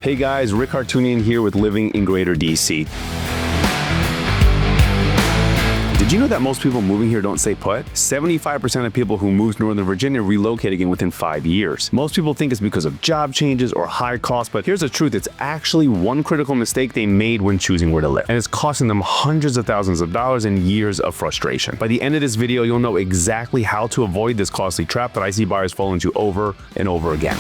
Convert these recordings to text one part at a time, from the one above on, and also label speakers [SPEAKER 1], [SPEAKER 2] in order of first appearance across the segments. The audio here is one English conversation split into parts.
[SPEAKER 1] Hey guys, Rick Hartunian here with Living in Greater DC. Did you know that most people moving here don't stay put? 75% of people who move to Northern Virginia relocate again within 5 years. Most people think it's because of job changes or high costs, but here's the truth. It's actually one critical mistake they made when choosing where to live. And it's costing them hundreds of thousands of dollars and years of frustration. By the end of this video, you'll know exactly how to avoid this costly trap that I see buyers fall into over and over again.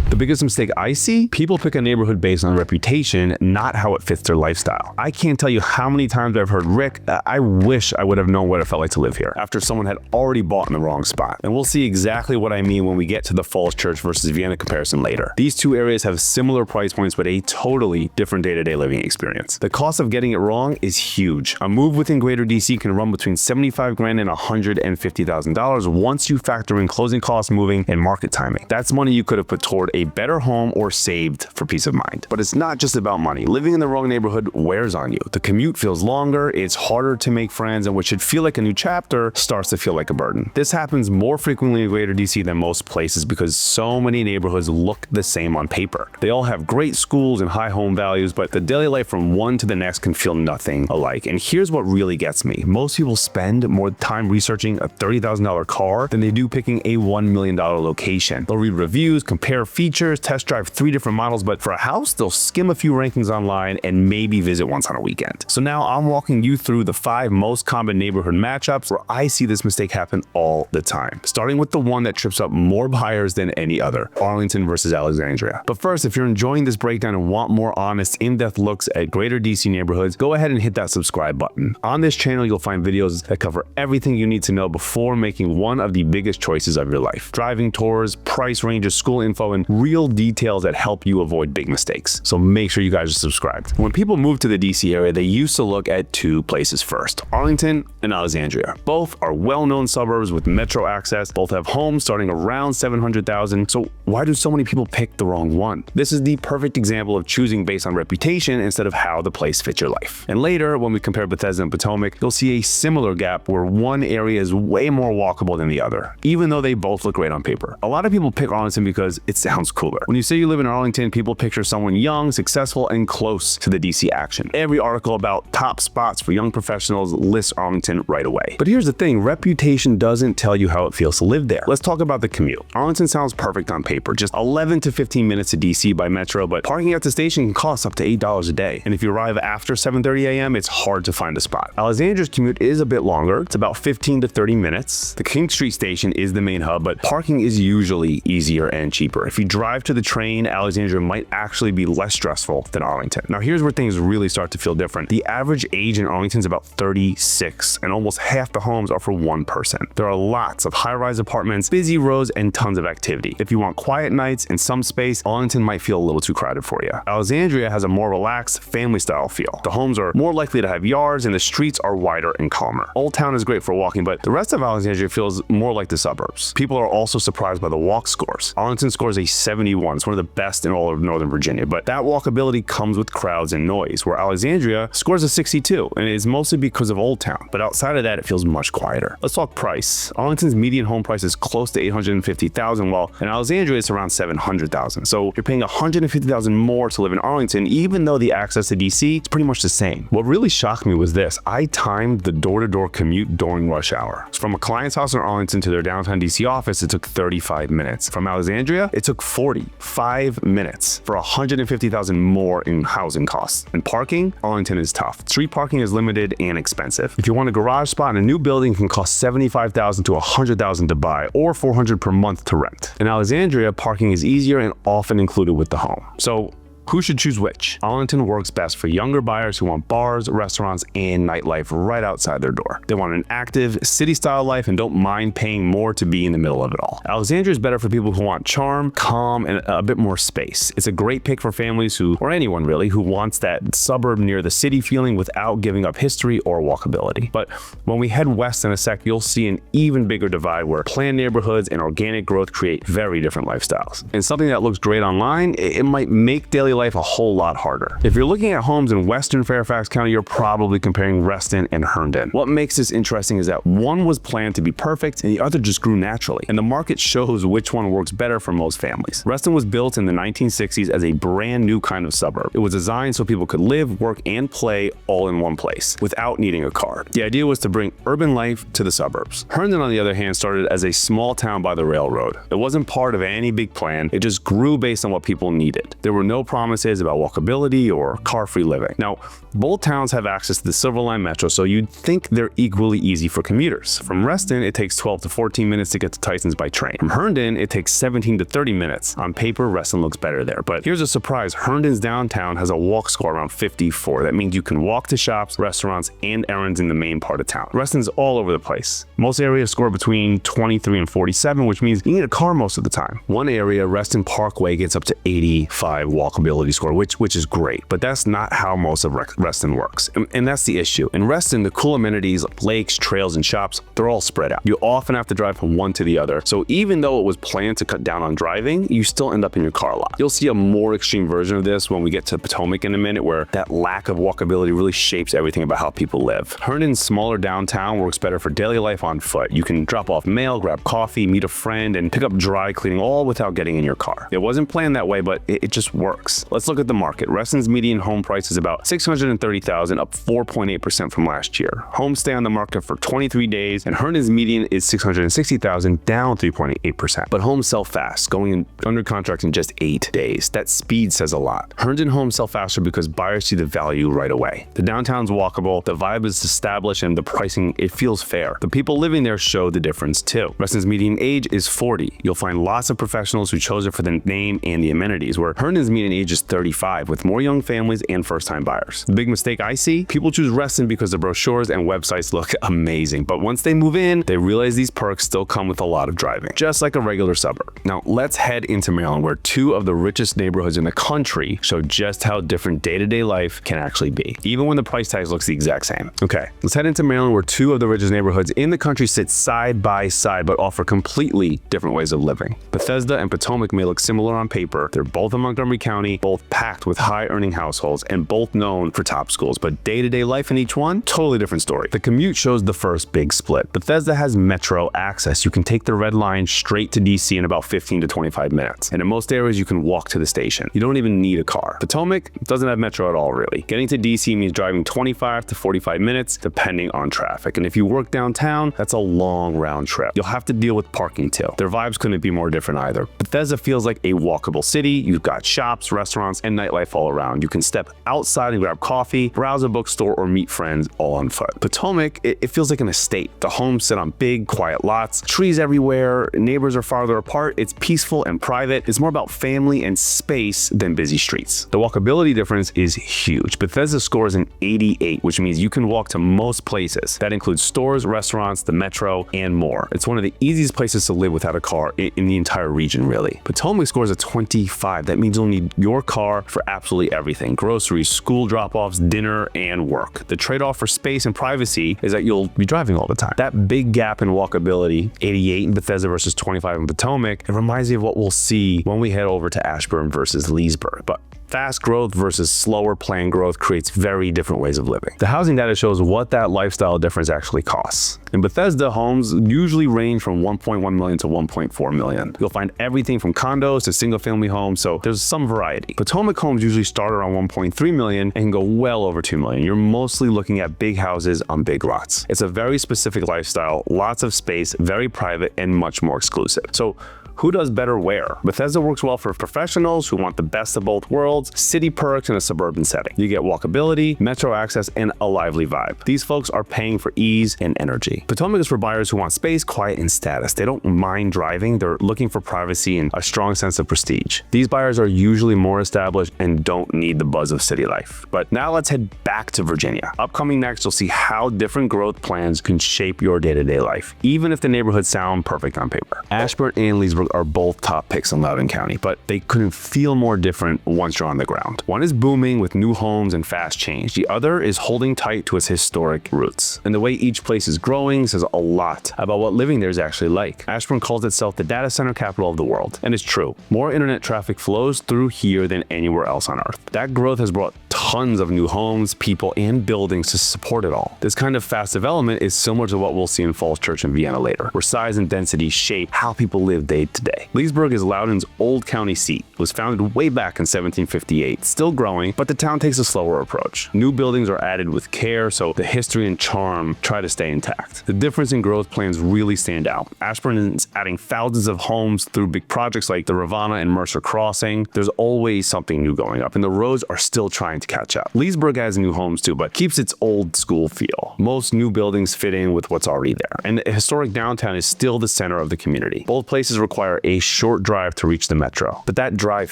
[SPEAKER 1] The biggest mistake I see, people pick a neighborhood based on reputation, not how it fits their lifestyle. I can't tell you how many times I've heard, Rick, I wish I would have known what it felt like to live here, after someone had already bought in the wrong spot. And we'll see exactly what I mean when we get to the Falls Church versus Vienna comparison later. These two areas have similar price points, but a totally different day-to-day living experience. The cost of getting it wrong is huge. A move within Greater DC can run between $75,000 and $150,000 once you factor in closing costs, moving, and market timing. That's money you could have put toward a better home or saved for peace of mind. But it's not just about money. Living in the wrong neighborhood wears on you. The commute feels longer, it's harder to make friends, and what should feel like a new chapter starts to feel like a burden. This happens more frequently in Greater DC than most places because so many neighborhoods look the same on paper. They all have great schools and high home values, but the daily life from one to the next can feel nothing alike. And here's what really gets me. Most people spend more time researching a $30,000 car than they do picking a $1 million location. They'll read reviews, compare features, test drive 3 different models, but for a house, they'll skim a few rankings online and maybe visit once on a weekend. So now I'm walking you through the 5 most common neighborhood matchups where I see this mistake happen all the time, starting with the one that trips up more buyers than any other, Arlington versus Alexandria. But first, if you're enjoying this breakdown and want more honest, in-depth looks at Greater DC neighborhoods, go ahead and hit that subscribe button. On this channel, you'll find videos that cover everything you need to know before making one of the biggest choices of your life. Driving tours, price ranges, school info, and real details that help you avoid big mistakes. So make sure you guys are subscribed. When people move to the DC area, they used to look at 2 places first, Arlington and Alexandria. Both are well-known suburbs with metro access. Both have homes starting around $700,000. So why do so many people pick the wrong one? This is the perfect example of choosing based on reputation instead of how the place fits your life. And later, when we compare Bethesda and Potomac, you'll see a similar gap where one area is way more walkable than the other, even though they both look great on paper. A lot of people pick Arlington because it sounds cooler. When you say you live in Arlington, people picture someone young, successful, and close to the DC action. Every article about top spots for young professionals lists Arlington right away. But here's the thing, reputation doesn't tell you how it feels to live there. Let's talk about the commute. Arlington sounds perfect on paper, just 11 to 15 minutes to DC by metro, but parking at the station can cost up to $8 a day. And if you arrive after 7:30 a.m., it's hard to find a spot. Alexandria's commute is a bit longer. It's about 15 to 30 minutes. The King Street station is the main hub, but parking is usually easier and cheaper. If you drive to the train, Alexandria might actually be less stressful than Arlington. Now here's where things really start to feel different. The average age in Arlington is about 36, and almost half the homes are for one person. There are lots of high-rise apartments, busy roads, and tons of activity. If you want quiet nights and some space, Arlington might feel a little too crowded for you. Alexandria has a more relaxed, family-style feel. The homes are more likely to have yards, and the streets are wider and calmer. Old Town is great for walking, but the rest of Alexandria feels more like the suburbs. People are also surprised by the walk scores. Arlington scores a 71. It's one of the best in all of Northern Virginia, but that walkability comes with crowds and noise, where Alexandria scores a 62, and it is mostly because of Old Town, but outside of that, it feels much quieter. Let's talk price. Arlington's median home price is close to $850,000, while in Alexandria it's around $700,000. So you're paying $150,000 more to live in Arlington, even though the access to DC is pretty much the same. What really shocked me was this. I timed the door-to-door commute during rush hour. From a client's house in Arlington to their downtown DC office, it took 35 minutes. From Alexandria, it took 45 minutes for $150,000 more in housing costs. And parking, Arlington is tough. Street parking is limited and expensive. If you want a garage spot in a new building, it can cost $75,000 to $100,000 to buy, or $400 per month to rent. In Alexandria, parking is easier and often included with the home. So who should choose which? Arlington works best for younger buyers who want bars, restaurants, and nightlife right outside their door. They want an active, city-style life and don't mind paying more to be in the middle of it all. Alexandria is better for people who want charm, calm, and a bit more space. It's a great pick for families who, or anyone really, who wants that suburb near the city feeling without giving up history or walkability. But when we head west in a sec, you'll see an even bigger divide where planned neighborhoods and organic growth create very different lifestyles. And something that looks great online, it might make daily life a whole lot harder. If you're looking at homes in Western Fairfax County, you're probably comparing Reston and Herndon. What makes this interesting is that one was planned to be perfect and the other just grew naturally, and the market shows which one works better for most families. Reston was built in the 1960s as a brand new kind of suburb. It was designed so people could live, work, and play all in one place without needing a car. The idea was to bring urban life to the suburbs. Herndon, on the other hand, started as a small town by the railroad. It wasn't part of any big plan. It just grew based on what people needed. There were no promises about walkability or car-free living. Now, both towns have access to the Silver Line Metro, so you'd think they're equally easy for commuters. From Reston, it takes 12 to 14 minutes to get to Tysons by train. From Herndon, it takes 17 to 30 minutes. On paper, Reston looks better there. But here's a surprise. Herndon's downtown has a walk score around 54. That means you can walk to shops, restaurants, and errands in the main part of town. Reston's all over the place. Most areas score between 23 and 47, which means you need a car most of the time. One area, Reston Parkway, gets up to 85 walkability score, which is great. But that's not how most of Reston works. And that's the issue. In Reston, the cool amenities like lakes, trails, and shops, they're all spread out. You often have to drive from one to the other. So even though it was planned to cut down on driving, you still end up in your car a lot. You'll see a more extreme version of this when we get to Potomac in a minute, where that lack of walkability really shapes everything about how people live. Herndon's smaller downtown works better for daily life on foot. You can drop off mail, grab coffee, meet a friend, and pick up dry cleaning all without getting in your car. It wasn't planned that way, but it just works. Let's look at the market. Reston's median home price is about $630,000, up 4.8% from last year. Homes stay on the market for 23 days, and Herndon's median is $660,000, down 3.8%. But homes sell fast, going under contract in just 8 days. That speed says a lot. Herndon homes sell faster because buyers see the value right away. The downtown's walkable, the vibe is established, and the pricing, it feels fair. The people living there show the difference too. Reston's median age is 40. You'll find lots of professionals who chose it for the name and the amenities, where Herndon's median age is 35, with more young families and first-time buyers. The big mistake I see, people choose Reston because the brochures and websites look amazing, but once they move in, they realize these perks still come with a lot of driving, just like a regular suburb. Now, let's head into Maryland, where two of the richest neighborhoods in the country show just how different day-to-day life can actually be, even when the price tag looks the exact same. Okay, let's head into Maryland, where two of the richest neighborhoods in the country sit side by side, but offer completely different ways of living. Bethesda and Potomac may look similar on paper. They're both in Montgomery County, both packed with high-earning households, and both known for top schools, but day-to-day life in each one, totally different story. The commute shows the first big split. Bethesda has metro access. You can take the red line straight to DC in about 15 to 25 minutes. And in most areas, you can walk to the station. You don't even need a car. Potomac doesn't have metro at all, really. Getting to DC means driving 25 to 45 minutes, depending on traffic. And if you work downtown, that's a long round trip. You'll have to deal with parking too. Their vibes couldn't be more different either. Bethesda feels like a walkable city. You've got shops, restaurants, and nightlife all around. You can step outside and grab coffee, browse a bookstore, or meet friends all on foot. Potomac, it feels like an estate. The homes sit on big, quiet lots, trees everywhere, neighbors are farther apart. It's peaceful and private. It's more about family and space than busy streets. The walkability difference is huge. Bethesda scores an 88, which means you can walk to most places. That includes stores, restaurants, the metro, and more. It's one of the easiest places to live without a car in the entire region, really. Potomac scores a 25. That means you'll need your car for absolutely everything: groceries, school drop-offs, dinner, and work. The trade-off for space and privacy is that you'll be driving all the time. That big gap in walkability, 88 in Bethesda versus 25 in Potomac, it reminds me of what we'll see when we head over to Ashburn versus Leesburg. But fast growth versus slower planned growth creates very different ways of living. The housing data shows what that lifestyle difference actually costs. In Bethesda, homes usually range from 1.1 million to 1.4 million. You'll find everything from condos to single-family homes, so there's some variety. Potomac homes usually start around 1.3 million and can go well over 2 million. You're mostly looking at big houses on big lots. It's a very specific lifestyle, lots of space, very private, and much more exclusive. So who does better where? Bethesda works well for professionals who want the best of both worlds, city perks in a suburban setting. You get walkability, metro access, and a lively vibe. These folks are paying for ease and energy. Potomac is for buyers who want space, quiet, and status. They don't mind driving. They're looking for privacy and a strong sense of prestige. These buyers are usually more established and don't need the buzz of city life. But now let's head back to Virginia. Upcoming next, you'll see how different growth plans can shape your day-to-day life, even if the neighborhoods sound perfect on paper. Ashburn and Leesburg are both top picks in Loudoun County, but they couldn't feel more different once you're on the ground. One is booming with new homes and fast change. The other is holding tight to its historic roots. And the way each place is growing says a lot about what living there is actually like. Ashburn calls itself the data center capital of the world, and it's true. More internet traffic flows through here than anywhere else on Earth. That growth has brought tons of new homes, people, and buildings to support it all. This kind of fast development is similar to what we'll see in Falls Church and Vienna later, where size and density shape how people live day to day. Leesburg is Loudoun's old county seat. It was founded way back in 1758, still growing, but the town takes a slower approach. New buildings are added with care, so the history and charm try to stay intact. The difference in growth plans really stand out. Ashburn is adding thousands of homes through big projects like the Ravenna and Mercer Crossing. There's always something new going up, and the roads are still trying to catch up. Leesburg has new homes too, but keeps its old school feel. Most new buildings fit in with what's already there, and the historic downtown is still the center of the community. Both places require a short drive to reach the metro, but that drive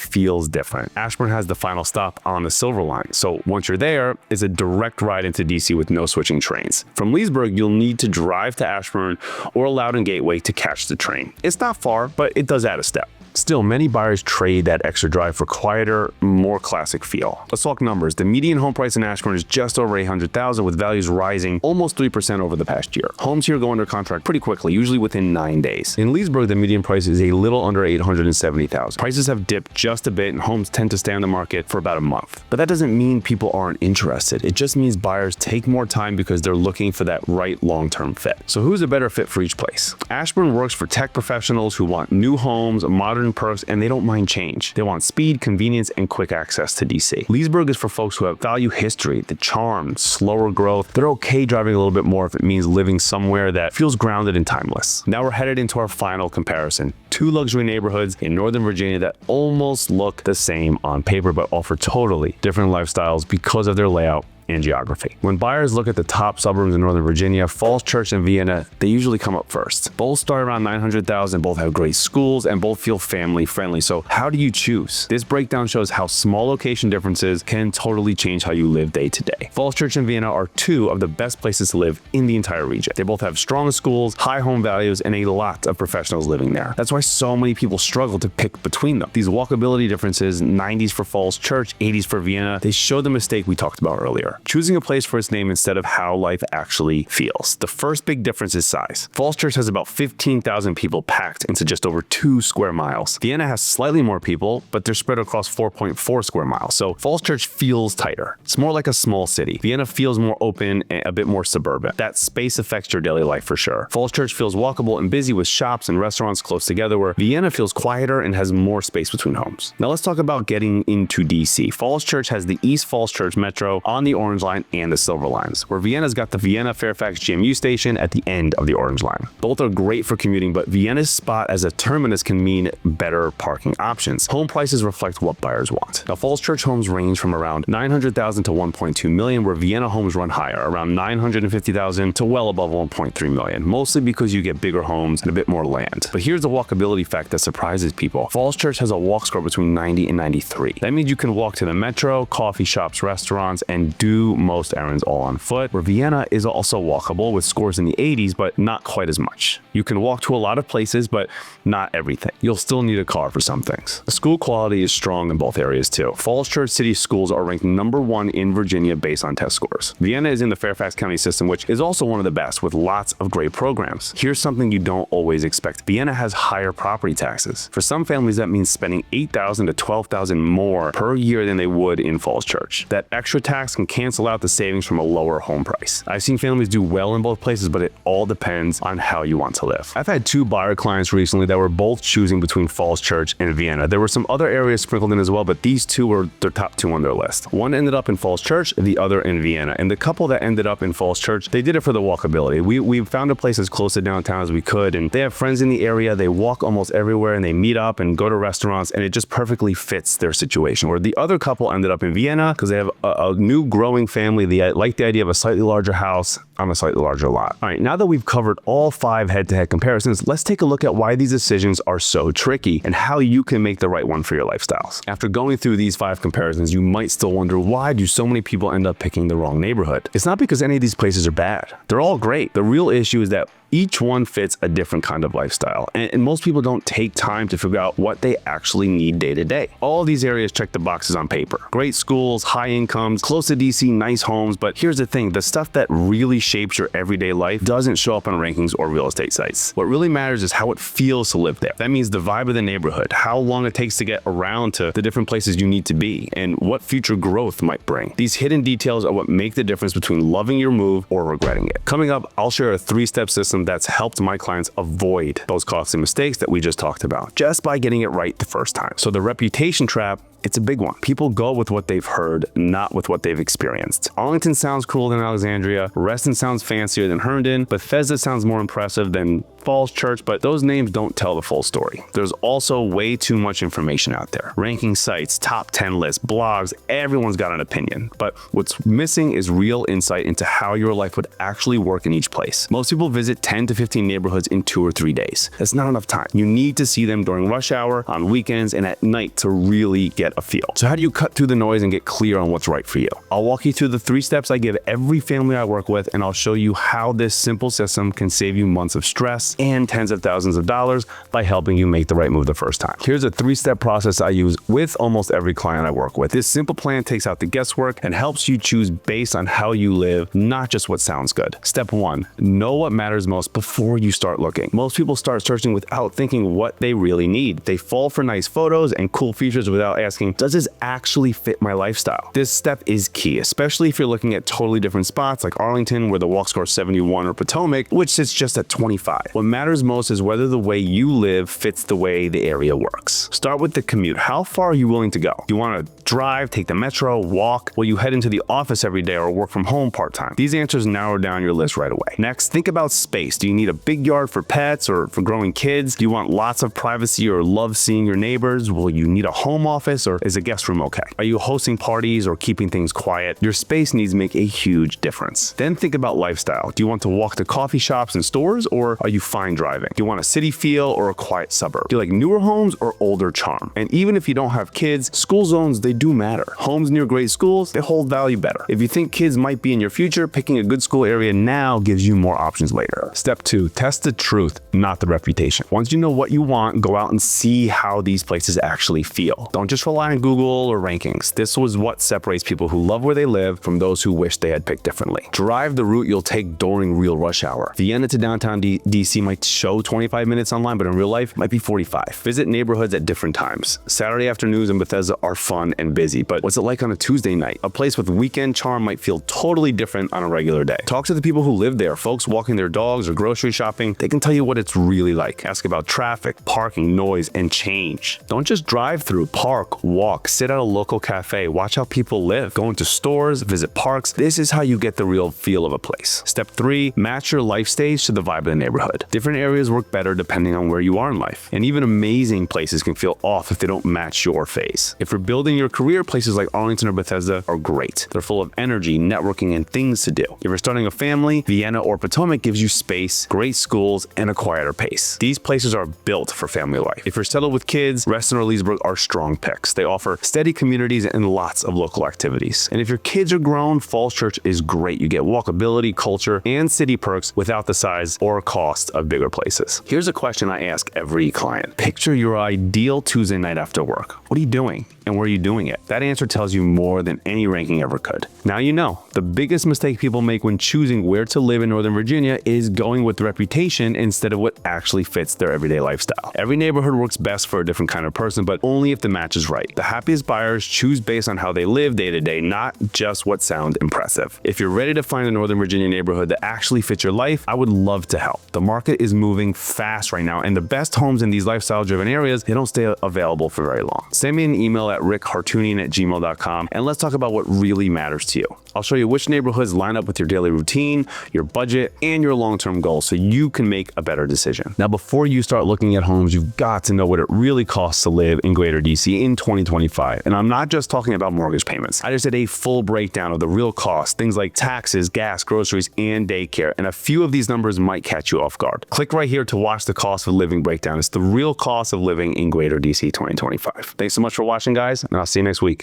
[SPEAKER 1] feels different. Ashburn has the final stop on the Silver Line, so once you're there, it's a direct ride into DC with no switching trains. From Leesburg, you'll need to drive to Ashburn or Loudoun Gateway to catch the train. It's not far, but it does add a step. Still, many buyers trade that extra drive for quieter, more classic feel. Let's talk numbers. The median home price in Ashburn is just over $800,000, with values rising almost 3% over the past year. Homes here go under contract pretty quickly, usually within 9 days. In Leesburg, the median price is a little under $870,000. Prices have dipped just a bit, and homes tend to stay on the market for about a month. But that doesn't mean people aren't interested. It just means buyers take more time because they're looking for that right long-term fit. So who's a better fit for each place? Ashburn works for tech professionals who want new homes, modern perks, and they don't mind change. They want speed, convenience, and quick access to DC. Leesburg is for folks who value history, the charm, slower growth. They're okay driving a little bit more if it means living somewhere that feels grounded and timeless. Now we're headed into our final comparison. Two luxury neighborhoods in Northern Virginia that almost look the same on paper but offer totally different lifestyles because of their layout and geography. When buyers look at the top suburbs in Northern Virginia, Falls Church and Vienna, they usually come up first. Both start around $900,000, both have great schools, and both feel family friendly. So how do you choose? This breakdown shows how small location differences can totally change how you live day to day. Falls Church and Vienna are two of the best places to live in the entire region. They both have strong schools, high home values, and a lot of professionals living there. That's why so many people struggle to pick between them. These walkability differences, 90s for Falls Church, 80s for Vienna, they show the mistake we talked about earlier. Choosing a place for its name instead of how life actually feels. The first big difference is size. Falls Church has about 15,000 people packed into just over 2 square miles. Vienna has slightly more people, but they're spread across 4.4 square miles. So Falls Church feels tighter. It's more like a small city. Vienna feels more open and a bit more suburban. That space affects your daily life for sure. Falls Church feels walkable and busy with shops and restaurants close together, where Vienna feels quieter and has more space between homes. Now let's talk about getting into DC. Falls Church has the East Falls Church Metro on the Orange Line and the Silver Lines, where Vienna's got the Vienna Fairfax GMU station at the end of the Orange Line. Both are great for commuting, but Vienna's spot as a terminus can mean better parking options. Home prices reflect what buyers want. Now, Falls Church homes range from around $900,000 to $1.2 million, where Vienna homes run higher, around $950,000 to well above $1.3 million, mostly because you get bigger homes and a bit more land. But here's the walkability fact that surprises people. Falls Church has a walk score between 90 and 93. That means you can walk to the metro, coffee shops, restaurants, and do most errands all on foot, where Vienna is also walkable with scores in the 80s, but not quite as much. You can walk to a lot of places, but not everything. You'll still need a car for some things. The school quality is strong in both areas too. Falls Church City schools are ranked #1 in Virginia based on test scores. Vienna is in the Fairfax County system, which is also one of the best, with lots of great programs. Here's something you don't always expect. Vienna has higher property taxes. For some families, that means spending $8,000 to $12,000 more per year than they would in Falls Church. That extra tax can cancel out the savings from a lower home price. I've seen families do well in both places, but it all depends on how you want to live. I've had 2 buyer clients recently that were both choosing between Falls Church and Vienna. There were some other areas sprinkled in as well, but these 2 were their top 2 on their list. One ended up in Falls Church, the other in Vienna. And the couple that ended up in Falls Church, they did it for the walkability. We found a place as close to downtown as we could, and they have friends in the area. They walk almost everywhere, and they meet up and go to restaurants, and it just perfectly fits their situation. Where the other couple ended up in Vienna because they have a new growing family. They like the idea of a slightly larger house on a slightly larger lot. All right, now that we've covered all 5 head-to-head comparisons, let's take a look at why these decisions are so tricky and how you can make the right one for your lifestyles. After going through these 5 comparisons, you might still wonder, why do so many people end up picking the wrong neighborhood? It's not because any of these places are bad. They're all great. The real issue is that Each one fits a different kind of lifestyle, and most people don't take time to figure out what they actually need day to day. All these areas check the boxes on paper. Great schools, high incomes, close to DC, nice homes, but here's the thing, the stuff that really shapes your everyday life doesn't show up on rankings or real estate sites. What really matters is how it feels to live there. That means the vibe of the neighborhood, how long it takes to get around to the different places you need to be, and what future growth might bring. These hidden details are what make the difference between loving your move or regretting it. Coming up, I'll share a 3-step system that's helped my clients avoid those costly mistakes that we just talked about, just by getting it right the first time. So the reputation trap, it's a big one. People go with what they've heard, not with what they've experienced. Arlington sounds cooler than Alexandria. Reston sounds fancier than Herndon. Bethesda sounds more impressive than Falls Church, but those names don't tell the full story. There's also way too much information out there. Ranking sites, top 10 lists, blogs, everyone's got an opinion. But what's missing is real insight into how your life would actually work in each place. Most people visit 10 to 15 neighborhoods in 2 or 3 days. That's not enough time. You need to see them during rush hour, on weekends, and at night to really get a feel. So how do you cut through the noise and get clear on what's right for you? I'll walk you through the 3 steps I give every family I work with, and I'll show you how this simple system can save you months of stress and tens of thousands of dollars by helping you make the right move the first time. Here's a 3-step process I use with almost every client I work with. This simple plan takes out the guesswork and helps you choose based on how you live, not just what sounds good. Step 1, know what matters most before you start looking. Most people start searching without thinking what they really need. They fall for nice photos and cool features without asking, does this actually fit my lifestyle? This step is key, especially if you're looking at totally different spots like Arlington, where the walk score is 71, or Potomac, which sits just at 25. What matters most is whether the way you live fits the way the area works. Start with the commute. How far are you willing to go? Do you want to drive, take the metro, walk? Will you head into the office every day or work from home part-time? These answers narrow down your list right away. Next, think about space. Do you need a big yard for pets or for growing kids? Do you want lots of privacy or love seeing your neighbors? Will you need a home office, or is a guest room okay? Are you hosting parties or keeping things quiet? Your space needs make a huge difference. Then think about lifestyle. Do you want to walk to coffee shops and stores, or are you fine driving? Do you want a city feel or a quiet suburb? Do you like newer homes or older charm? And even if you don't have kids, school zones, they do matter. Homes near great schools, they hold value better. If you think kids might be in your future, picking a good school area now gives you more options later. Step 2, test the truth, not the reputation. Once you know what you want, go out and see how these places actually feel. Don't just rely on Google or rankings. This was what separates people who love where they live from those who wish they had picked differently. Drive the route you'll take during real rush hour. Vienna to downtown DC might show 25 minutes online, but in real life, it might be 45. Visit neighborhoods at different times. Saturday afternoons in Bethesda are fun and busy, but what's it like on a Tuesday night? A place with weekend charm might feel totally different on a regular day. Talk to the people who live there, folks walking their dogs or grocery shopping. They can tell you what it's really like. Ask about traffic, parking, noise, and change. Don't just drive through, park, walk, sit at a local cafe, watch how people live, go into stores, visit parks. This is how you get the real feel of a place. Step 3, match your life stage to the vibe of the neighborhood. Different areas work better depending on where you are in life, and even amazing places can feel off if they don't match your phase. If you're building your career, places like Arlington or Bethesda are great. They're full of energy, networking, and things to do. If you're starting a family, Vienna or Potomac gives you space, great schools, and a quieter pace. These places are built for family life. If you're settled with kids, Reston or Leesburg are strong picks. They offer steady communities and lots of local activities. And if your kids are grown, Falls Church is great. You get walkability, culture, and city perks without the size or cost of bigger places. Here's a question I ask every client. Picture your ideal Tuesday night after work. What are you doing? And where are you doing it? That answer tells you more than any ranking ever could. Now you know. The biggest mistake people make when choosing where to live in Northern Virginia is going with reputation instead of what actually fits their everyday lifestyle. Every neighborhood works best for a different kind of person, but only if the match is right. The happiest buyers choose based on how they live day to day, not just what sounds impressive. If you're ready to find a Northern Virginia neighborhood that actually fits your life, I would love to help. The market is moving fast right now, and the best homes in these lifestyle-driven areas, they don't stay available for very long. Send me an email at rickhartunian@gmail.com, and let's talk about what really matters to you. I'll show you which neighborhoods line up with your daily routine, your budget, and your long-term goals so you can make a better decision. Now, before you start looking at homes, you've got to know what it really costs to live in Greater DC in 2025. And I'm not just talking about mortgage payments. I just did a full breakdown of the real costs, things like taxes, gas, groceries, and daycare. And a few of these numbers might catch you off guard. Click right here to watch the cost of living breakdown. It's the real cost of living in Greater DC 2025. Thanks so much for watching, guys, and I'll see you next week.